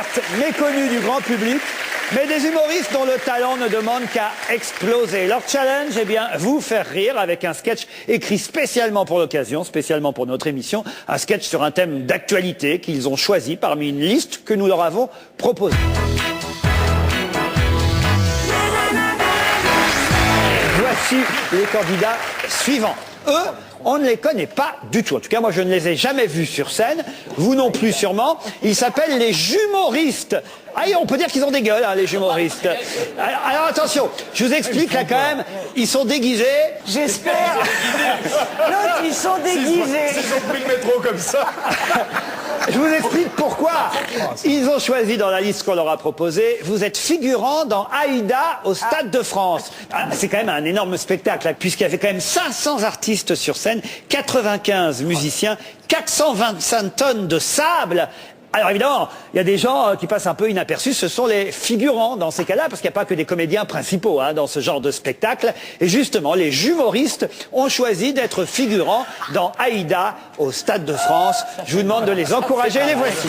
certes méconnus du grand public, mais des humoristes dont le talent ne demande qu'à exploser. Leur challenge, eh bien, vous faire rire avec un sketch écrit spécialement pour l'occasion, spécialement pour notre émission, un sketch sur un thème d'actualité qu'ils ont choisi parmi une liste que nous leur avons proposée. Voici les candidats suivants. Eux, on ne les connaît pas du tout. En tout cas, moi, je ne les ai jamais vus sur scène. Vous non plus, sûrement. Ils s'appellent les jumoristes. Ah, on peut dire qu'ils ont des gueules, hein, les jumoristes. Alors, attention, je vous explique, là, quand même. Ils sont déguisés. J'espère. L'autre, ils sont déguisés. Ils ont pris le métro comme ça. Je vous explique pourquoi. Ils ont choisi dans la liste qu'on leur a proposée, vous êtes figurant dans Aïda au Stade de France. C'est quand même un énorme spectacle, là, puisqu'il y avait quand même 500 artistes sur scène, 95 musiciens, 425 tonnes de sable. Alors évidemment, il y a des gens qui passent un peu inaperçus, ce sont les figurants dans ces cas-là, parce qu'il n'y a pas que des comédiens principaux dans ce genre de spectacle. Et justement, les jumoristes ont choisi d'être figurants dans Aïda au Stade de France. Je vous demande de les encourager, les voici.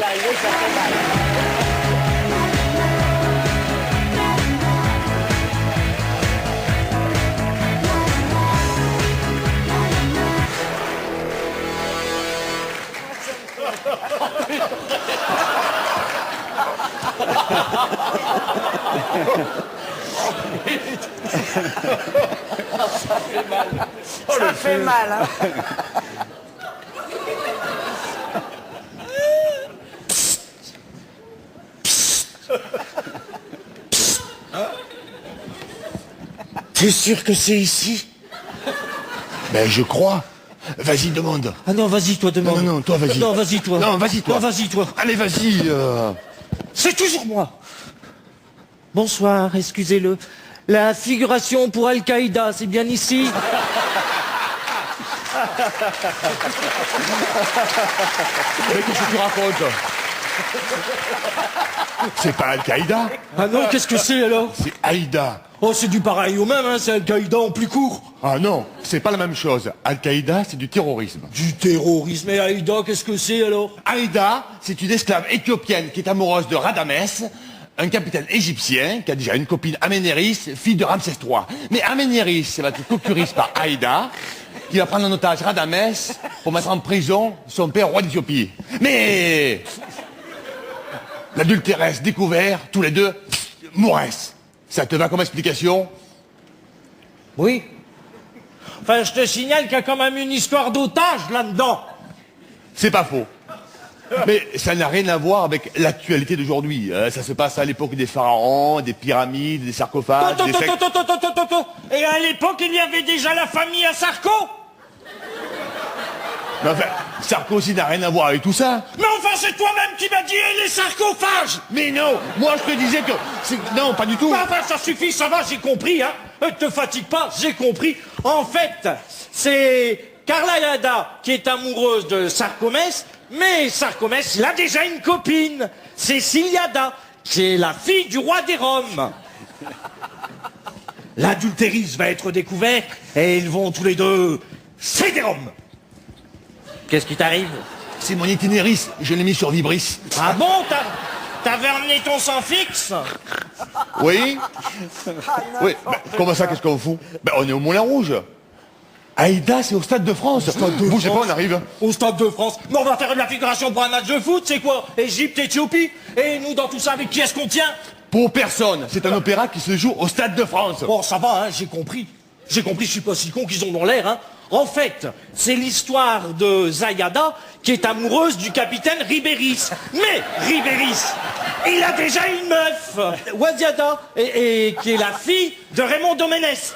Ça fait mal, hein. T'es sûr que c'est ici? Ben, je crois. Vas-y, demande. Ah non, vas-y, toi, demande. Non, toi, vas-y. Non, vas-y, toi. Non, vas-y, toi. Non, vas-y, toi. Allez, vas-y. C'est toujours moi. Bonsoir, excusez-le. La figuration pour Al-Qaïda, c'est bien ici? Mais qu'est-ce que tu racontes? C'est pas Al-Qaïda, Ah non, qu'est-ce que c'est alors? c'est Aïda. Oh, c'est du pareil au même, hein, c'est Al-Qaïda en plus court. Ah non, c'est pas la même chose. Al-Qaïda, c'est du terrorisme. Du terrorisme, et Aïda, qu'est-ce que c'est alors? Aïda, c'est une esclave éthiopienne qui est amoureuse de Radamès, un capitaine égyptien qui a déjà une copine Aménéris, fille de Ramsès III. Mais Aménéris va être concurrise par Aïda, qui va prendre en otage Radamès pour mettre en prison son père roi d'Éthiopie. Mais l'adultéresse découvert, tous les deux, mourresse. Ça te va comme explication? Oui. Enfin, je te signale qu'il y a quand même une histoire d'otage là-dedans. C'est pas faux. Mais ça n'a rien à voir avec l'actualité d'aujourd'hui. Ça se passe à l'époque des pharaons, des pyramides, des sarcophages, des sectes. Et à l'époque, il y avait déjà la famille à Sarko? Mais enfin, Sarkozy n'a rien à voir avec tout ça. Mais enfin, c'est toi-même qui m'as dit les sarcophages! Mais non, moi je te disais que... Non, pas du tout. Bah, ça suffit, ça va, j'ai compris, hein. Te fatigue pas, j'ai compris. En fait, c'est Carla Yada qui est amoureuse de Sarkomès, mais Sarkomès, il a déjà une copine, Cécile Yada, qui est la fille du roi des Roms. L'adultéris va être découvert et ils vont tous les deux... C'est des Roms. Qu'est-ce qui t'arrive? C'est mon itinéris, je l'ai mis sur Vibris. Ah bon, t'avais emmené ton sang fixe? Oui. Oui, ben, comment ça, qu'est-ce qu'on fout? Ben, on est au Moulin Rouge. Aïda, c'est au Stade de France. Bougez pas, on arrive. Au Stade de France. Mais on va faire de la figuration pour un match de foot, c'est quoi? Égypte, Éthiopie? Et nous, dans tout ça, avec qui est-ce qu'on tient? Pour personne, c'est un opéra qui se joue au Stade de France. Bon, ça va, hein, j'ai compris. J'ai compris, je suis pas si con qu'ils ont dans l'air, hein. En fait, c'est l'histoire de Zayada qui est amoureuse du capitaine Ribéris. Mais Ribéris, il a déjà une meuf, Waziada, et qui est la fille de Raymond Domenech.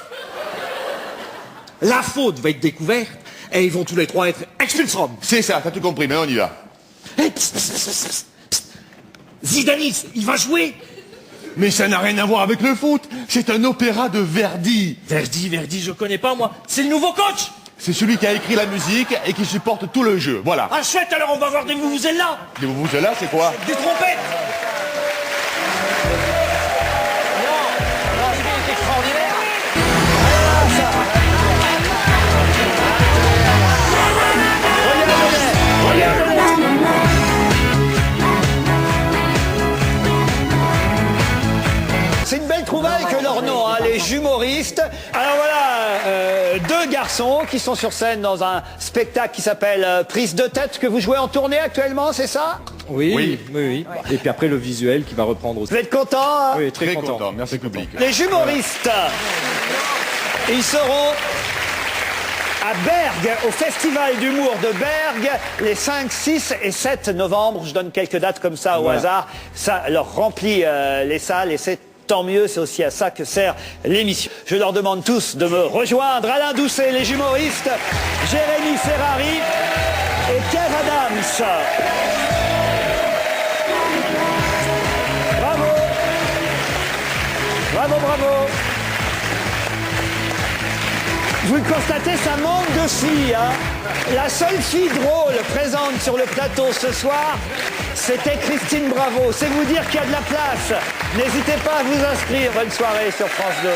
La faute va être découverte et ils vont tous les trois être expulsés. C'est ça, t'as tout compris, mais on y va. Hey, psst, psst, psst, psst, psst. Zidanis, il va jouer. Mais ça n'a rien à voir avec le foot. C'est un opéra de Verdi. Verdi, je connais pas moi. C'est le nouveau coach. C'est celui qui a écrit la musique et qui supporte tout le jeu. Voilà. Ah chouette, alors on va voir des vuvuzela. Des là, c'est quoi? Des trompettes. deux garçons qui sont sur scène dans un spectacle qui s'appelle Prise de tête, que vous jouez en tournée actuellement, c'est ça? Oui. Et puis après le visuel qui va reprendre aussi. Vous êtes content? Oui, très content. content. Merci public. Les humoristes, ils seront à Bergue, au Festival d'humour de Bergue, les 5, 6 et 7 novembre. Je donne quelques dates comme ça au hasard. Ça leur remplit les salles et c'est tant mieux, c'est aussi à ça que sert l'émission. Je leur demande tous de me rejoindre. Alain Doucet, les humoristes, Jérémy Ferrari et Kev Adams. Bravo. Bravo, bravo. Vous le constatez, ça manque de filles. Hein. La seule fille drôle présente sur le plateau ce soir, c'était Christine Bravo. C'est vous dire qu'il y a de la place. N'hésitez pas à vous inscrire. Bonne soirée sur France 2.